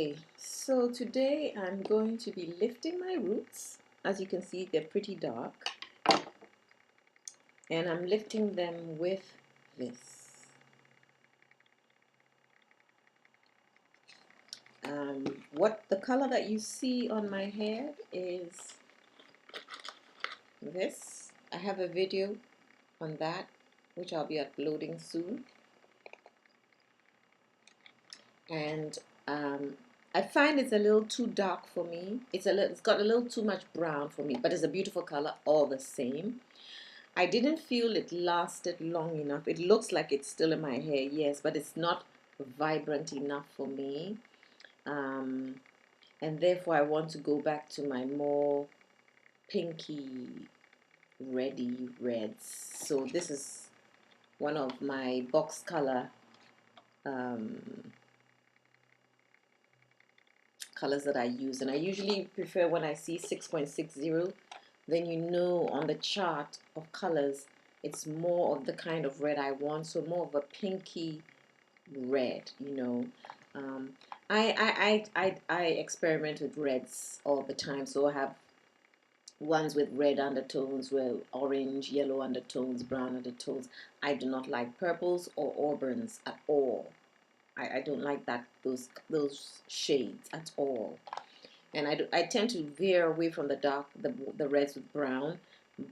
Okay, so today I'm going to be lifting my roots. As you can see, they're pretty dark, and I'm lifting them with this. What the color that you see on my hair is this. I have a video on that, which I'll be uploading soon. And I find it's a little too dark for me. It's got a little too much brown for me, but it's a beautiful color all the same. I didn't feel it lasted long enough. It looks like it's still in my hair, yes, but it's not vibrant enough for me. And therefore I want to go back to my more pinky, reddy reds. So this is one of my Box Colour colors that I use, and I usually prefer when I see 6.60, then you know on the chart of colors it's more of the kind of red I want, so more of a pinky red, you know. I experiment with reds all the time, so I have ones with red undertones, with orange, yellow undertones, brown undertones. I do not like purples or auburns at all. I don't like those shades at all. And I tend to veer away from the dark, the reds with brown.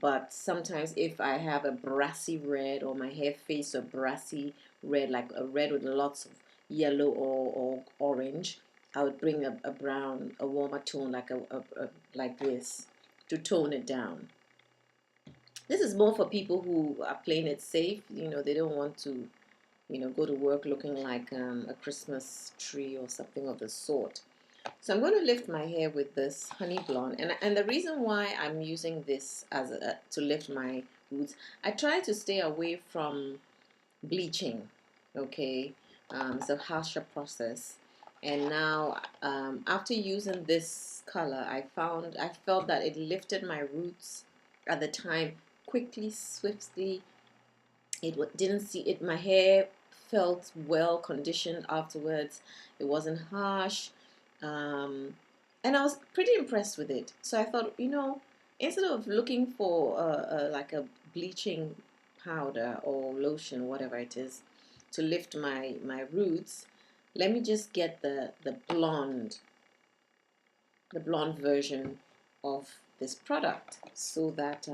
But sometimes if I have a brassy red, or my hair face a brassy red, like a red with lots of yellow or orange, I would bring a brown, a warmer tone, like this, to tone it down. This is more for people who are playing it safe. You know, they don't want to, go to work looking like a Christmas tree or something of the sort. So I'm going to lift my hair with this honey blonde, and the reason why I'm using this to lift my roots, I try to stay away from bleaching. Okay, it's a harsher process, and now after using this color, I felt that it lifted my roots at the time quickly, swiftly. It didn't see it. My hair felt well conditioned afterwards. It wasn't harsh, and I was pretty impressed with it. So I thought, instead of looking for like a bleaching powder or lotion, whatever it is, to lift my roots, let me just get the blonde version of this product, so that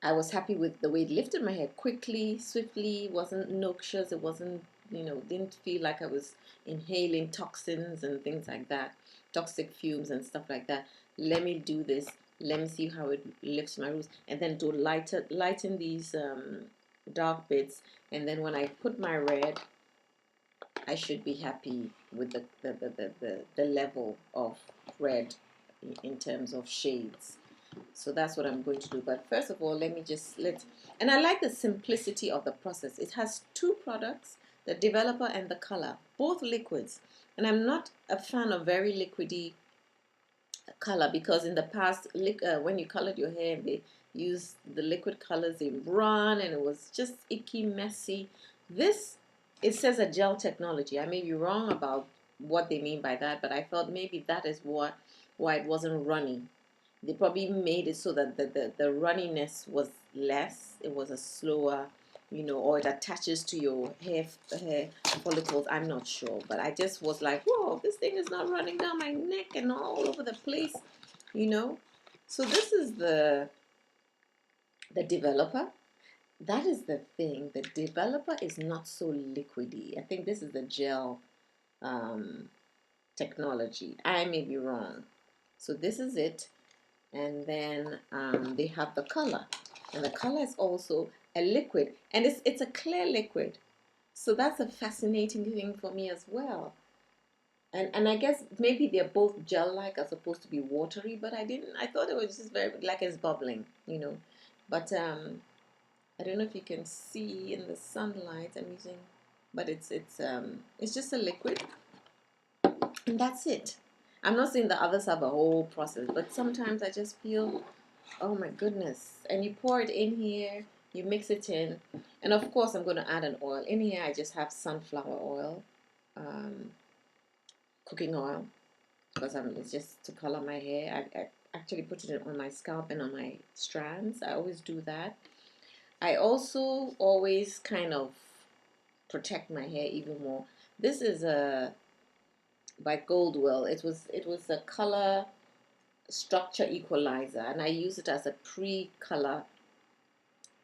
I was happy with the way it lifted my hair quickly, swiftly. Wasn't noxious. It wasn't, didn't feel like I was inhaling toxins and things like that, toxic fumes and stuff like that. Let me do this. Let me see how it lifts my roots, and then to lighten these dark bits. And then when I put my red, I should be happy with the level of red in terms of shades. So that's what I'm going to do. But first of all, and I like the simplicity of the process. It has two products, the developer and the color, both liquids. And I'm not a fan of very liquidy color, because in the past, when you colored your hair, they used the liquid colors, they run, and it was just icky, messy. This, it says a gel technology. I may be wrong about what they mean by that, but I thought maybe that is why it wasn't runny. They probably made it so that the runniness was less. It was a slower, or it attaches to your hair follicles. I'm not sure, but I just was like, whoa, this thing is not running down my neck and all over the place, So this is the developer. That is the thing. The developer is not so liquidy. I think this is the gel technology. I may be wrong. So this is it. And then they have the color, and the color is also a liquid, and it's a clear liquid, so that's a fascinating thing for me as well. And I guess maybe they're both gel-like as opposed to be watery, but I thought it was just very like it's bubbling, but I don't know if you can see in the sunlight I'm using, but it's just a liquid, and that's it. I'm not saying the others have a whole process, but sometimes I just feel, oh my goodness. And you pour it in here, you mix it in. And of course, I'm going to add an oil. In here, I just have sunflower oil. cooking oil, because it's just to color my hair. I actually put it on my scalp and on my strands. I always do that. I also always kind of protect my hair even more. This is a by Goldwell. It was a color structure equalizer, and I use it as a pre-color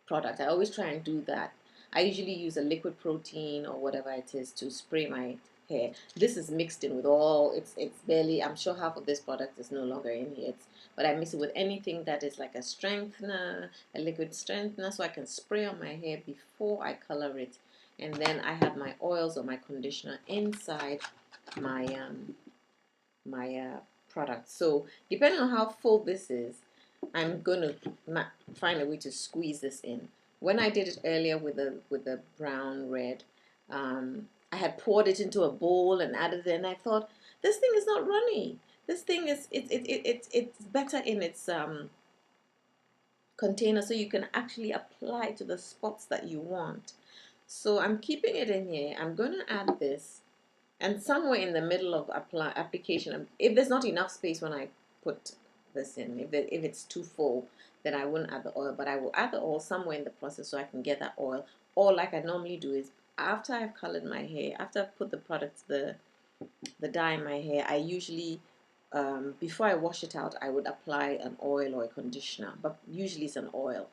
product. I always try and do that. I usually use a liquid protein or whatever it is to spray my hair. This is mixed in with all, it's barely, I'm sure half of this product is no longer in here. But I mix it with anything that is like a strengthener, a liquid strengthener, so I can spray on my hair before I color it. And then I have my oils or my conditioner inside my product. So depending on how full this is, I'm going to find a way to squeeze this in. When I did it earlier with the brown red, I had poured it into a bowl and added it, and I thought, this thing is not runny. This thing is it's better in its container, so you can actually apply to the spots that you want. So I'm keeping it in here. I'm going to add this, and somewhere in the middle of application, if there's not enough space when I put this in, if it's too full, then I wouldn't add the oil, but I will add the oil somewhere in the process so I can get that oil. Or like I normally do is, after I've colored my hair, after I've put the product, the dye in my hair, I usually, before I wash it out, I would apply an oil or a conditioner, but usually it's an oil.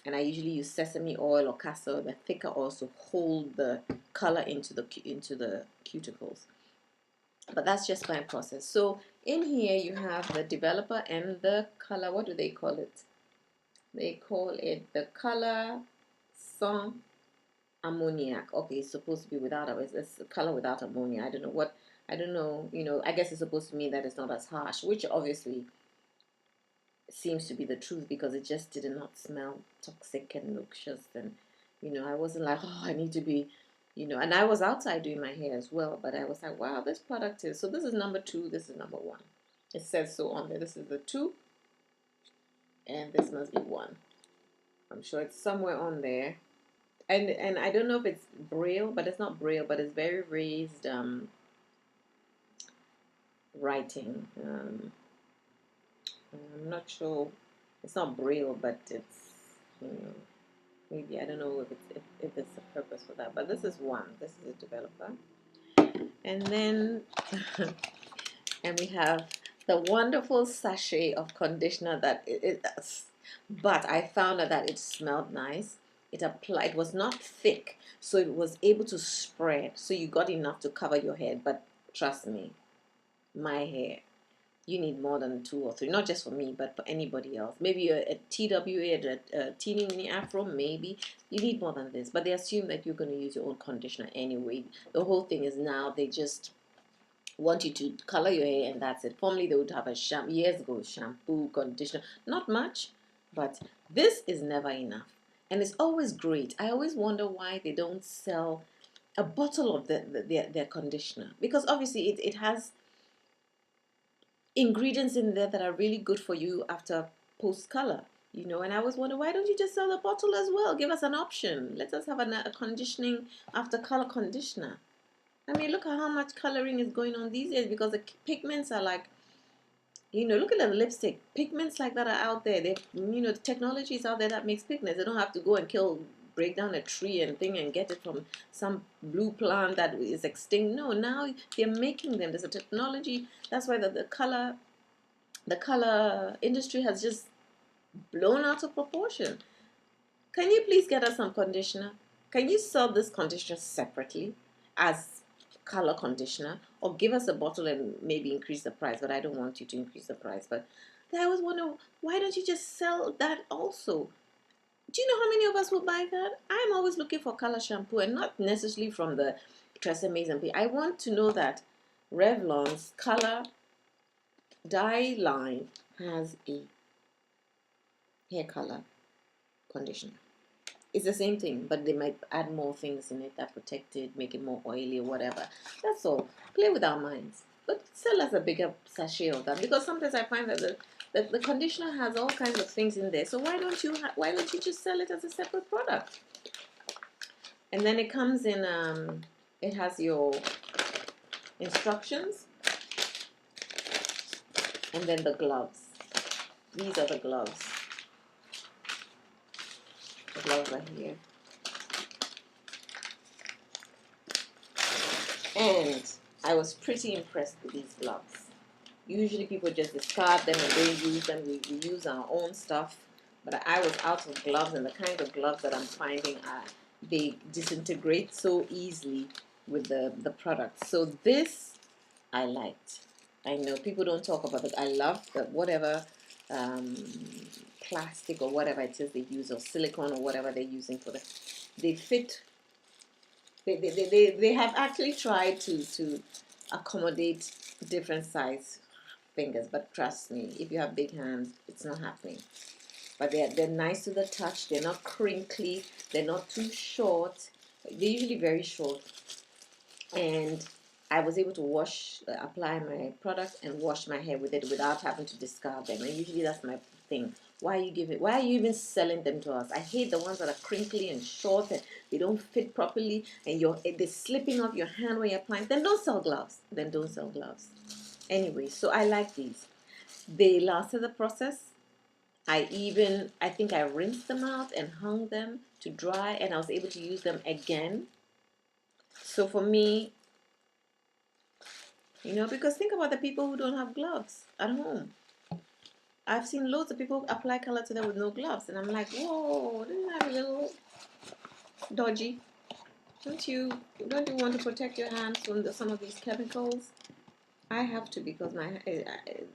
And I usually use sesame oil or castor oil, the thicker oil, to hold the color into the cuticles. But that's just my process. So in here you have the developer and the color. What do they call it? They call it the color sans ammoniac. Okay, it's supposed to be without it's a color without ammonia. I don't know what. I don't know. I guess it's supposed to mean that it's not as harsh, which obviously seems to be the truth, because it just did not smell toxic and noxious. And I wasn't like, oh, I need to be, and I was outside doing my hair as well, but I was like, wow, this product is, so this is number 2, this is number 1. It says so on there. This is the 2 and this must be 1. I'm sure it's somewhere on there. And I don't know if it's braille, but it's not braille, but it's very raised writing. I'm not sure. It's not braille, but it's, maybe, I don't know if it's a purpose for that. But this is 1. This is a developer. And then, and we have the wonderful sachet of conditioner that but I found out that it smelled nice. It was not thick, so it was able to spread. So you got enough to cover your head. But trust me, my hair, you need more than 2 or 3, not just for me, but for anybody else. Maybe a TWA, a teeny mini afro, maybe. You need more than this. But they assume that you're going to use your own conditioner anyway. The whole thing is now they just want you to color your hair and that's it. Formerly they would have a shampoo, years ago, shampoo, conditioner, not much, but this is never enough. And it's always great. I always wonder why they don't sell a bottle of their conditioner, because obviously it has ingredients in there that are really good for you after post color, and I always wonder, why don't you just sell the bottle as well? Give us an option. Let us have a conditioning after color conditioner. I mean, look at how much coloring is going on these days, because the pigments are like, look at the lipstick. Pigments like that are out there. The technology is out there that makes pigments. They don't have to go and break down a tree and get it from some blue plant that is extinct. No, now they're making them. There's a technology. That's why the color industry has just blown out of proportion. Can you please get us some conditioner? Can you sell this conditioner separately as color conditioner, or give us a bottle and maybe increase the price? But I don't want you to increase the price. But I always wonder, why don't you just sell that also? Do you know how many of us will buy that? I'm always looking for color shampoo, and not necessarily from the Treseme's and I want to know that Revlon's color dye line has a hair color conditioner. It's the same thing, but they might add more things in it that protect it, make it more oily or whatever. That's all. Play with our minds. But sell us a bigger sachet of that, because sometimes I find that the conditioner has all kinds of things in there. So why don't you just sell it as a separate product? And then it comes in, it has your instructions, and then the gloves. These are the gloves. The gloves are here. And I was pretty impressed with these gloves. Usually people just discard them and don't use them. We use our own stuff. But I was out of gloves, and the kind of gloves that I'm finding are, they disintegrate so easily with the product. So this I liked. I know people don't talk about it. I love that whatever plastic or whatever it is they use, or silicone or whatever they're using for the, they fit. They have actually tried to accommodate different size fingers, but trust me, if you have big hands, it's not happening. But they're nice to the touch. They're not crinkly. They're not too short. They're usually very short. And I was able to apply my product and wash my hair with it without having to discard them. And usually that's my thing. Why are you even selling them to us? I hate the ones that are crinkly and short and they don't fit properly and they're slipping off your hand when you're applying. Then don't sell gloves. Anyway, so I like these. They lasted the process. I think I rinsed them out and hung them to dry, and I was able to use them again. So for me, because think about the people who don't have gloves at home. I've seen loads of people apply color to them with no gloves, and I'm like, whoa, isn't that a little dodgy? Don't you want to protect your hands from some of these chemicals? I have to, because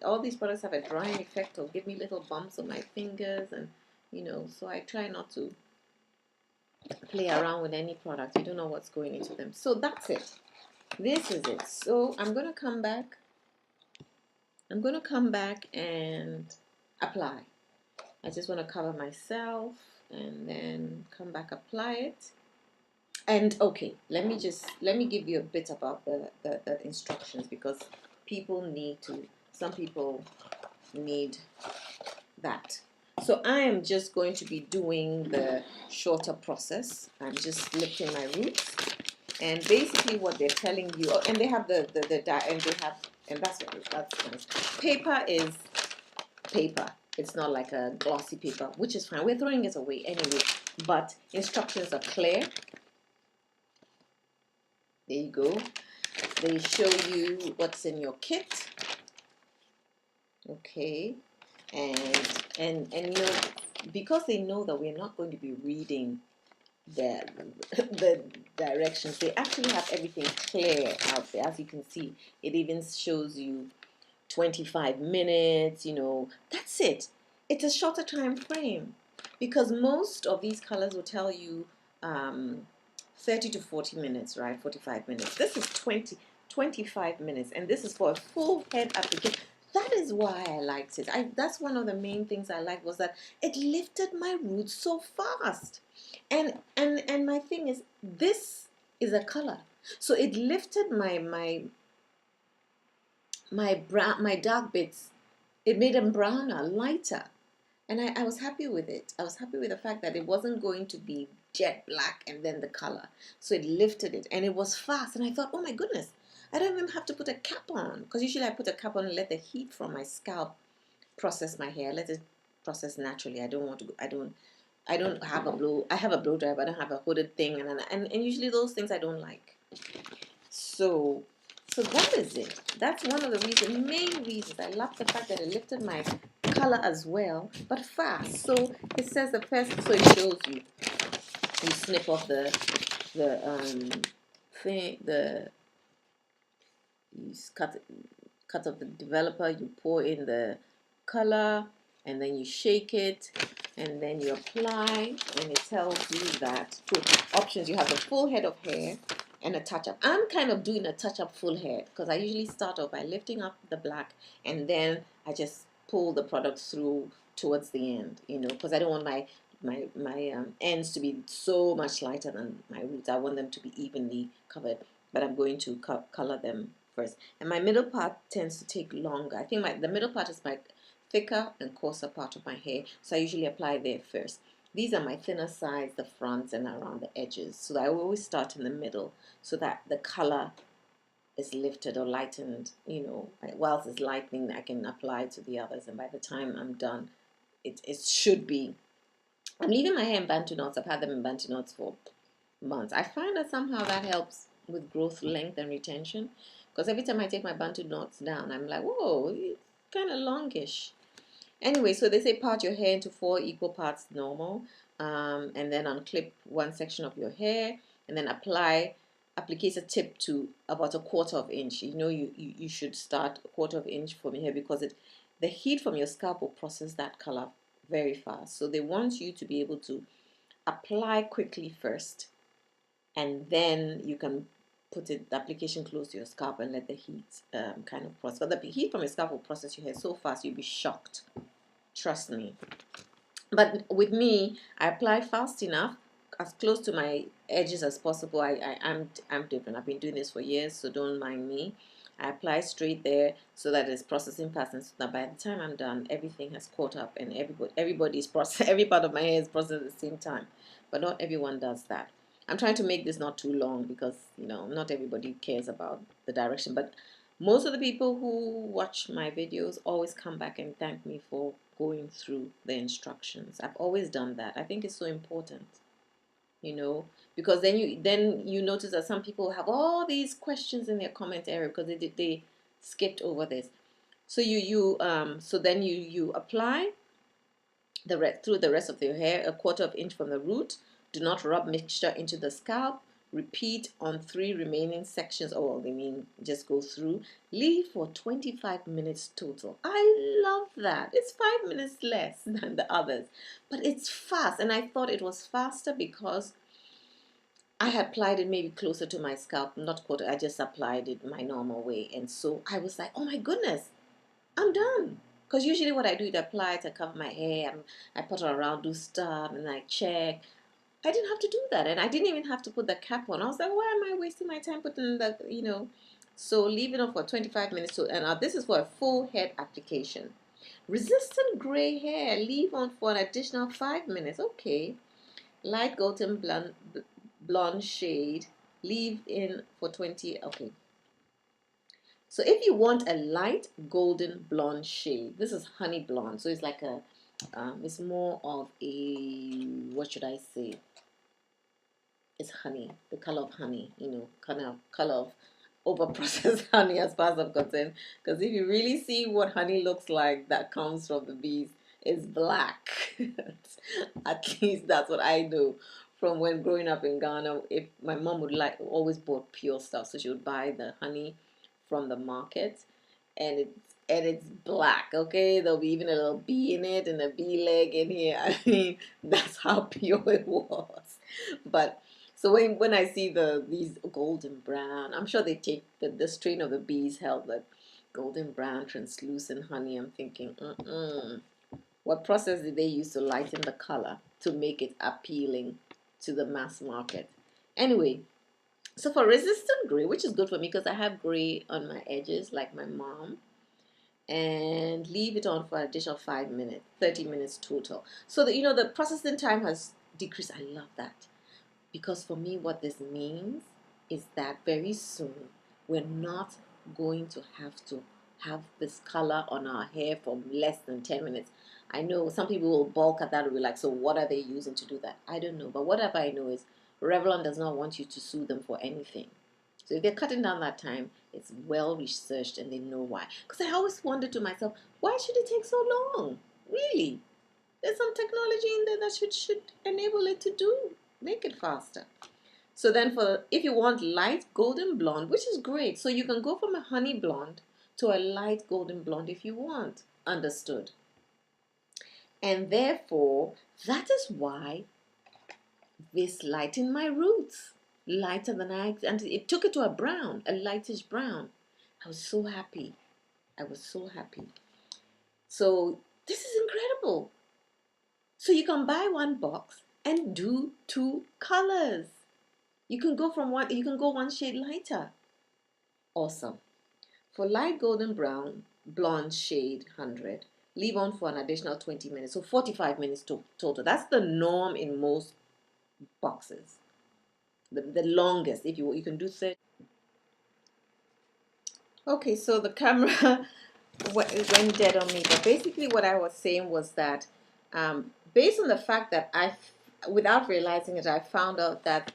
all these products have a drying effect or give me little bumps on my fingers, and so I try not to play around with any product. You don't know what's going into them. So that's it. This is it. So I'm going to come back and apply. I just want to cover myself and then come back, apply it. And okay, let me give you a bit about the instructions, because some people need that. So I am just going to be doing the shorter process. I'm just lifting my roots, and basically what they're telling you, and they have and that's nice. Paper is paper. It's not like a glossy paper, which is fine. We're throwing it away anyway. But instructions are clear. There you go. They show you what's in your kit. Okay. And because they know that we're not going to be reading the directions, they actually have everything clear out there. As you can see, it even shows you 25 minutes, that's it. It's a shorter time frame, because most of these colors will tell you 30 to 40 minutes, right? 45 minutes. This is 25 minutes, and this is for a full head application. That is why I liked it. That's one of the main things I liked, was that it lifted my roots so fast. And my thing is, this is a color. So it lifted my dark bits. It made them browner, lighter. And I was happy with it. I was happy with the fact that it wasn't going to be jet black and then the color. So it lifted it, and it was fast. And I thought, oh my goodness, I don't even have to put a cap on, because usually I put a cap on and let the heat from my scalp process my hair. Let it process naturally. I don't have a blow. I have a blow dryer, but I don't have a hooded thing, and usually those things I don't like. So that is it. That's one of the main reasons. I love the fact that it lifted my color as well, but fast. So it says so it shows you. You snip off you cut off the developer, you pour in the color, and then you shake it, and then you apply, and it tells you that options. You have the full head of hair and a touch-up. I'm kind of doing a touch-up full hair, because I usually start off by lifting up the black, and then I just pull the product through towards the end, because I don't want my ends to be so much lighter than my roots. I want them to be evenly covered, but I'm going to color them first. And my middle part tends to take longer. I think the middle part is my thicker and coarser part of my hair, so I usually apply there first. These are my thinner sides, the fronts and around the edges. So I always start in the middle, so that the color is lifted or lightened, whilst it's lightening, I can apply to the others. And by the time I'm done, it should be. I'm leaving my hair in bantu knots. I've had them in bantu knots for months. I find that somehow that helps with growth, length, and retention. Because every time I take my bantu knots down, I'm like, whoa, it's kind of longish. Anyway, so they say part your hair into 4 equal parts normal, and then unclip one section of your hair, and then apply applicator tip to about a 1/4 inch. You should start a 1/4 inch from here because the heat from your scalp will process that color very fast. So they want you to be able to apply quickly first, and then you can put the application close to your scalp and let the heat kind of process. But the heat from your scalp will process your hair so fast you'll be shocked. Trust me. But with me, I apply fast enough, as close to my edges as possible. I'm different. I've been doing this for years, so don't mind me. I apply straight there so that it's processing fast, and so that by the time I'm done, everything has caught up and everybody's process. Every part of my hair is processed at the same time. But not everyone does that. I'm trying to make this not too long because not everybody cares about the direction. But most of the people who watch my videos always come back and thank me for going through the instructions. I've always done that. I think it's so important, because then you notice that some people have all these questions in their comment area because they skipped over this. So then you apply through the rest of your hair, a 1/4 inch from the root. Do not rub mixture into the scalp. Repeat on 3 remaining sections. Oh, they mean just go through. Leave for 25 minutes total. I love that. It's 5 minutes less than the others, but it's fast. And I thought it was faster because I had applied it maybe closer to my scalp, not 1/4. I just applied it my normal way. And so I was like, oh my goodness, I'm done. Because usually what I do is apply to cover my hair. I put it around, do stuff, and I check. I didn't have to do that, and I didn't even have to put the cap on. I was like, why am I wasting my time putting the. So leave it on for 25 minutes. And this is for a full head application. Resistant gray hair, leave on for an additional 5 minutes. Okay. Light golden blonde shade, leave in for 20. Okay. So if you want a light golden blonde shade, this is honey blonde. So it's like it's more of a, what should I say? It's honey, the color of honey, kind of color of over-processed honey as far as I'm concerned. Because if you really see what honey looks like that comes from the bees, it's black. At least that's what I know from when growing up in Ghana. If my mom would always bought pure stuff, so she would buy the honey from the market, and it's black. Okay, there'll be even a little bee in it and a bee leg in here. I mean, that's how pure it was. But so when I see these golden brown, I'm sure they take the strain of the bees held that golden brown translucent honey. I'm thinking, what process did they use to lighten the color to make it appealing to the mass market? Anyway, so for resistant gray, which is good for me because I have gray on my edges like my mom, and leave it on for an additional 5 minutes, 30 minutes total. So that the processing time has decreased. I love that. Because for me, what this means is that very soon we're not going to have this color on our hair for less than 10 minutes. I know some people will balk at that and be like, so what are they using to do that? I don't know. But whatever I know is Revlon does not want you to sue them for anything. So if they're cutting down that time, it's well researched and they know why. Because I always wondered to myself, why should it take so long? Really? There's some technology in there that should enable it to make it faster. So then if you want light golden blonde, which is great, so you can go from a honey blonde to a light golden blonde if you want. Understood? And therefore, that is why this lightened my roots. Lighter than and it took it to a brown, a lightish brown. I was so happy. I was so happy. So this is incredible. So you can buy one box and do 2 colors. You can go one shade lighter. Awesome. For light golden brown, blonde shade 100, leave on for an additional 20 minutes. So 45 minutes total. That's the norm in most boxes. The longest, if you can do 30. Okay, so the camera went dead on me, but basically what I was saying was that based on the fact that without realizing it, I found out that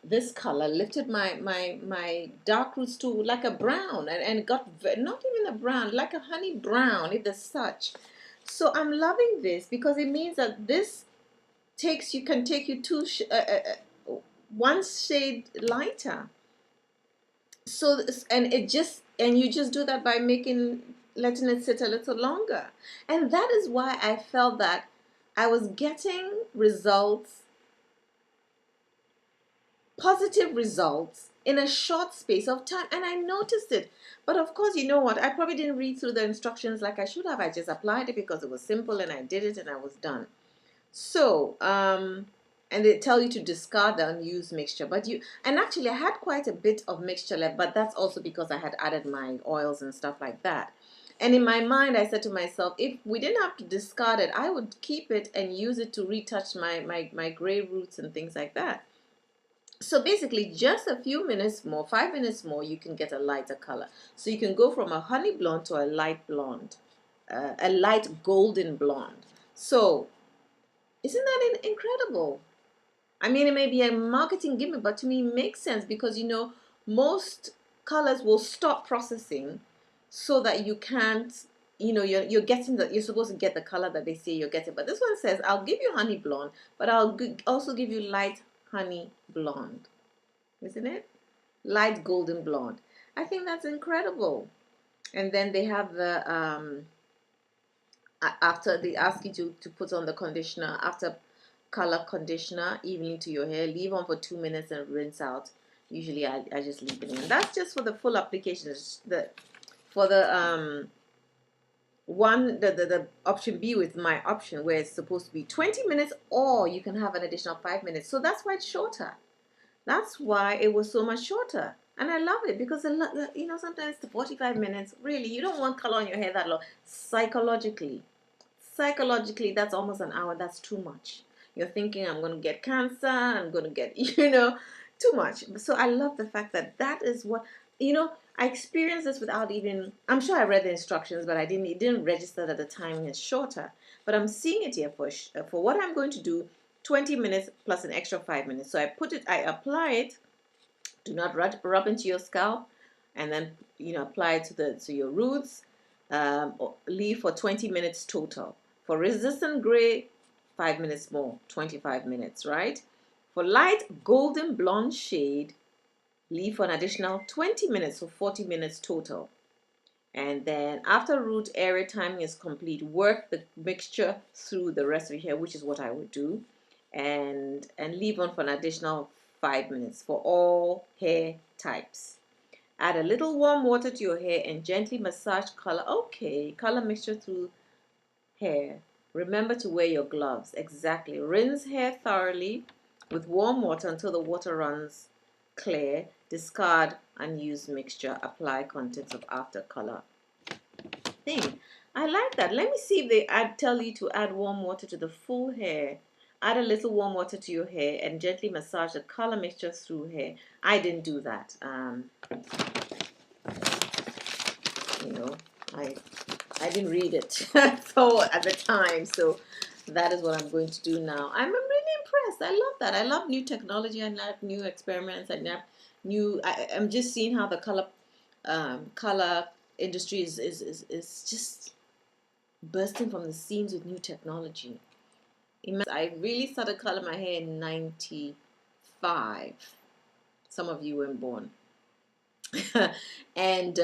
this color lifted my dark roots to like a brown, and got not even a brown, like a honey brown, if there's such. So I'm loving this because it means that this can take you one shade lighter. So and you just do that by letting it sit a little longer, and that is why I felt that I was getting results, positive results, in a short space of time, and I noticed it. But of course, you know what, I probably didn't read through the instructions like I should have. I just applied it because it was simple, and I did it, and I was done. So, and they tell you to discard the unused mixture, and actually I had quite a bit of mixture left, but that's also because I had added my oils and stuff like that. And in my mind, I said to myself, if we didn't have to discard it, I would keep it and use it to retouch my gray roots and things like that. So basically, just a few minutes more, 5 minutes more, you can get a lighter color. So you can go from a honey blonde to a light blonde, a light golden blonde. So isn't that incredible? I mean, it may be a marketing gimmick, but to me, it makes sense because most colors will stop processing so that you can't. You're getting you're supposed to get the color that they say you're getting. But this one says, "I'll give you honey blonde, but I'll also give you light honey blonde." Isn't it? Light golden blonde. I think that's incredible. And then they have the after they ask you to put on the conditioner, after color conditioner evenly to your hair, leave on for 2 minutes and rinse out. Usually I just leave it in. That's just for the full application. For the the option B with my option where it's supposed to be 20 minutes, or you can have an additional 5 minutes. So that's why it's shorter. That's why it was so much shorter. And I love it because sometimes the 45 minutes, really, you don't want color on your hair that long. Psychologically, that's almost an hour. That's too much. You're thinking, I'm going to get cancer, I'm going to get, too much. So I love the fact that that is what, I experienced this without even, I'm sure I read the instructions, but it didn't register that the timing is shorter. But I'm seeing it here for what I'm going to do, 20 minutes plus an extra 5 minutes. So I apply it. Do not rub into your scalp, and then apply it to your roots. Leave for 20 minutes total. For resistant gray, 5 minutes more, 25 minutes, right? For light golden blonde shade, leave for an additional 20 minutes, so 40 minutes total. And then after root area timing is complete, work the mixture through the rest of your hair, which is what I would do, and leave on for an additional 5 minutes for all hair types. Add a little warm water to your hair and gently massage color mixture through hair. Remember to wear your gloves. Exactly. Rinse hair thoroughly with warm water until the water runs clear. Discard unused mixture. Apply contents of after color thing. I like that. Let me see if they tell you to add warm water to the full hair. Add a little warm water to your hair and gently massage the color mixture through hair. I didn't do that. You know, I didn't read it so at the time. So that is what I'm going to do now. I'm really impressed. I love that. I love new technology. I love new experiments. I love I'm just seeing how the color industry is just bursting from the seams with new technology. I really started coloring my hair in 95. Some of you weren't born. And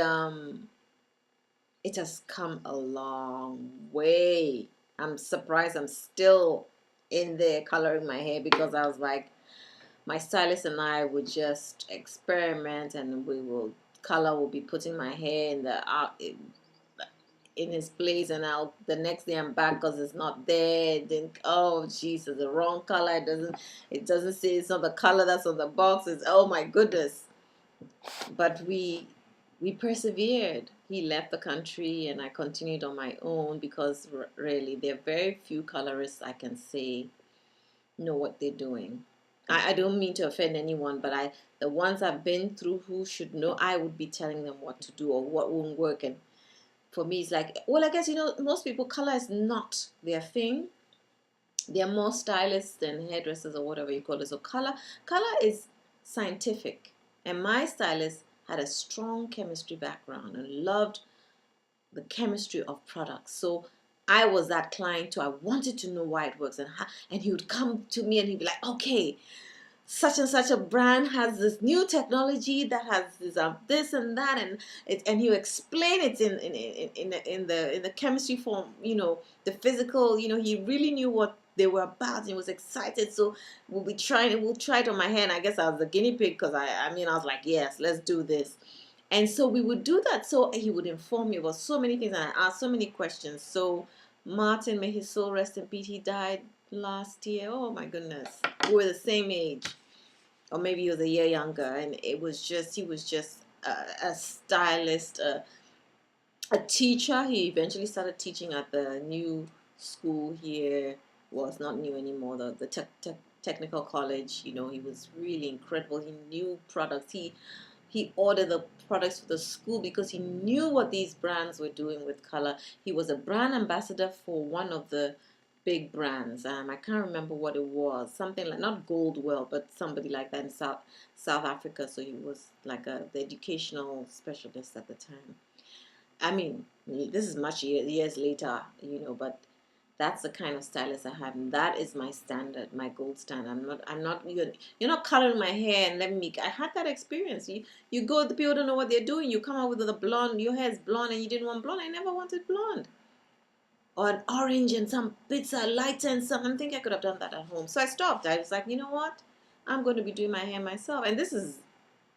it has come a long way. I'm surprised I'm still in there coloring my hair, because I was like, my stylist and I would just experiment, and we'll be putting my hair in his place, and the next day I'm back because it's not there. Then, oh Jesus, the wrong color. It doesn't say, it's not the color that's on the box. It's, oh my goodness. But we persevered. He left the country and I continued on my own, because really there are very few colorists I can say know what they're doing. I don't mean to offend anyone, but the ones I've been through who should know, I would be telling them what to do or what won't work. And for me, it's like, well, I guess, most people, color is not their thing. They're more stylists than hairdressers or whatever you call it. So color is scientific. And my stylist had a strong chemistry background and loved the chemistry of products. So I was that client too. I wanted to know why it works, and he would come to me and he'd be like, okay, such and such a brand has this new technology that has this and that, and he explain it in the chemistry form, the physical. He really knew what they were about, and he was excited. So we'll try it on my hair, and I guess I was the guinea pig, because I was like, yes, let's do this. And so we would do that. So he would inform me about so many things, and I asked so many questions. So Martin, may his soul rest in peace, he died last year. Oh my goodness. We were the same age, or maybe he was a year younger, and he was just a stylist, a teacher. He eventually started teaching at the new school here. Well, it's not new anymore, the technical college. He was really incredible. He knew products. He ordered the products for the school because he knew what these brands were doing with color. He was a brand ambassador for one of the big brands. I can't remember what it was. Something like, not Goldwell, but somebody like that in South Africa. So he was like the educational specialist at the time. I mean, this is much years later, but that's the kind of stylist I have, and that is my standard, my gold standard. You're not coloring my hair and letting me. I had that experience. You go, the people don't know what they're doing. You come out with the blonde. Your hair is blonde, and you didn't want blonde. I never wanted blonde, or an orange, and some bits are lighter and some. I think I could have done that at home. So I stopped. I was like, you know what? I'm going to be doing my hair myself, and this is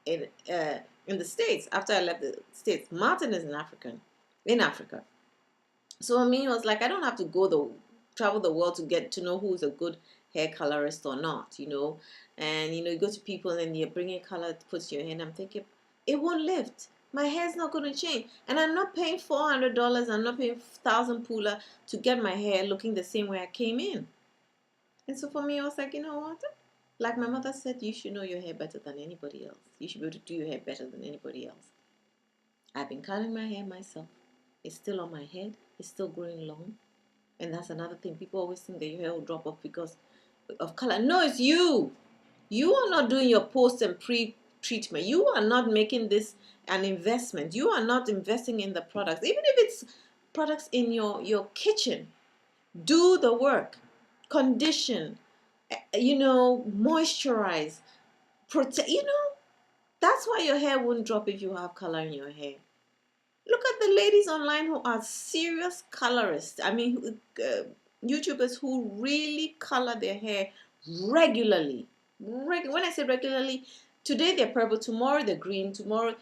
in the States. After I left the States, Martin is in Africa. So I mean, it was like, I don't have to travel the world to get to know who's a good hair colorist or not, And you go to people and you're bringing color to put to your hair, and I'm thinking, it won't lift. My hair's not going to change, and I'm not paying $400. I'm not paying 1,000 pula to get my hair looking the same way I came in. And so for me, I was like, you know what? Like my mother said, you should know your hair better than anybody else. You should be able to do your hair better than anybody else. I've been coloring my hair myself. It's still on my head. It's still growing long. And that's another thing. People always think that your hair will drop off because of color. No, it's you. You are not doing your post and pre-treatment. You are not making this an investment. You are not investing in the products. Even if it's products in your kitchen, do the work. Condition, moisturize, protect. That's why your hair won't drop if you have color in your hair. Look at the ladies online who are serious colorists. I mean, YouTubers who really color their hair regularly. When I say regularly, today they're purple, tomorrow they're green, tomorrow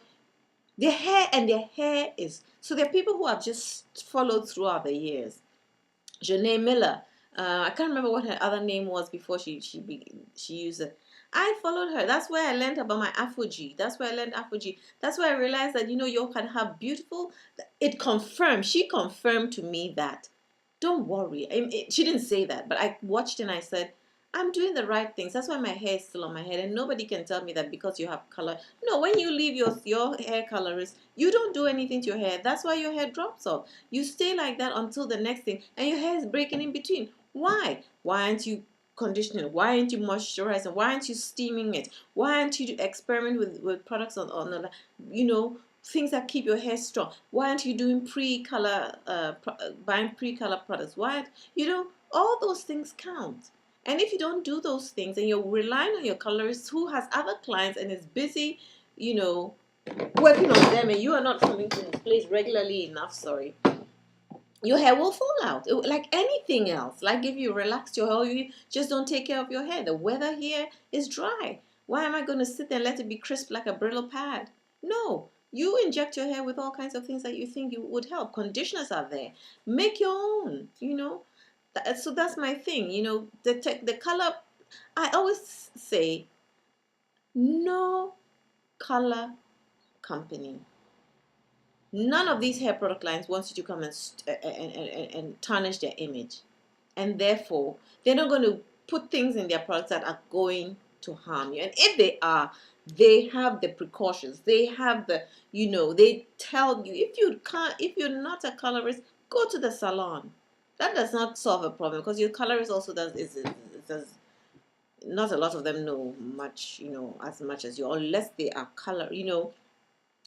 their hair is. So there are people who have just followed throughout the years. Janae Miller. I can't remember what her other name was before she used it. I followed her. That's where I learned about my Afroji. That's where I learned Afroji. That's where I realized that you can have beautiful. She confirmed to me that. Don't worry. She didn't say that, but I watched and I said, I'm doing the right things. That's why my hair is still on my head, and nobody can tell me that because you have color. No, when you leave your hair colorist, you don't do anything to your hair. That's why your hair drops off. You stay like that until the next thing, and your hair is breaking in between. Why? Why aren't you conditioning? Why aren't you moisturizing? Why aren't you steaming it? Why aren't you experiment with products on things that keep your hair strong? Why aren't you doing buying pre-color products? Why aren't all those things count? And if you don't do those things and you're relying on your colorist who has other clients and is busy, working on them, and you are not coming to this place regularly enough, your hair will fall out. Like anything else. Like if you relax your hair, you just don't take care of your hair. The weather here is dry. Why am I going to sit there and let it be crisp like a brittle pad? No. You inject your hair with all kinds of things that you think would help. Conditioners are there. Make your own, So that's my thing, the color. I always say, no color company. None of these hair product lines wants you to come and tarnish their image. And therefore, they're not going to put things in their products that are going to harm you. And if they are, they have the precautions. They have the, they tell you, if you can't, if you're not a colorist, go to the salon. That does not solve a problem, because your colorist also does not a lot of them know much, as much as you, unless they are color,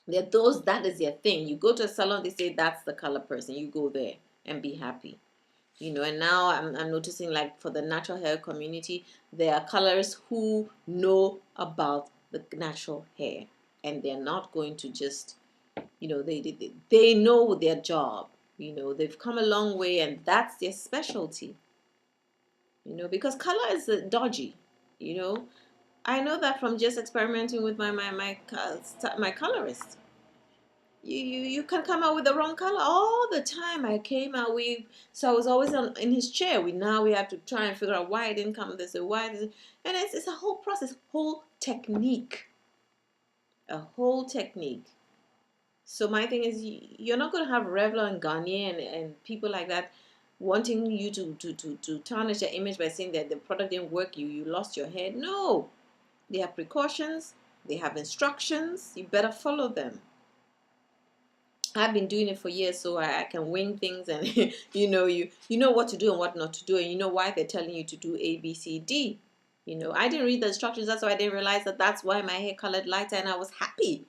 they're those, that is their thing. You go to a salon, they say that's the color person. You go there and be happy. And now I'm noticing, like, for the natural hair community, there are colorists who know about the natural hair, and they're not going to just, they know their job. They've come a long way, and that's their specialty. Because color is dodgy. I know that from just experimenting with my colorist. You can come out with the wrong color all the time. I came out with, so I was always in his chair. We have to try and figure out why it didn't come this way, and it's a whole process, whole technique, a whole technique. So my thing is, you're not going to have Revlon and Garnier and people like that wanting you to tarnish your image by saying that the product didn't work, you lost your hair. No, they have precautions, they have instructions, you better follow them. I've been doing it for years, so I can wing things, and you know what to do and what not to do, and you know why they're telling you to do A, B, C, D. I didn't read the instructions, that's why I didn't realize that that's why my hair colored lighter, and I was happy.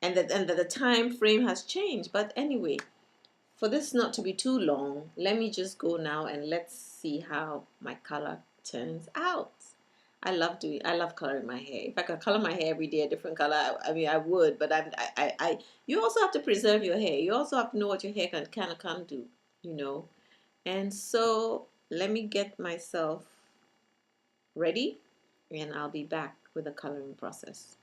And that the time frame has changed. But anyway, for this not to be too long, let me just go now and let's see how my color turns out. I love coloring my hair. If I could color my hair every day a different color, I mean, I would. But you also have to preserve your hair. You also have to know what your hair can or can't do, And so let me get myself ready, and I'll be back with the coloring process.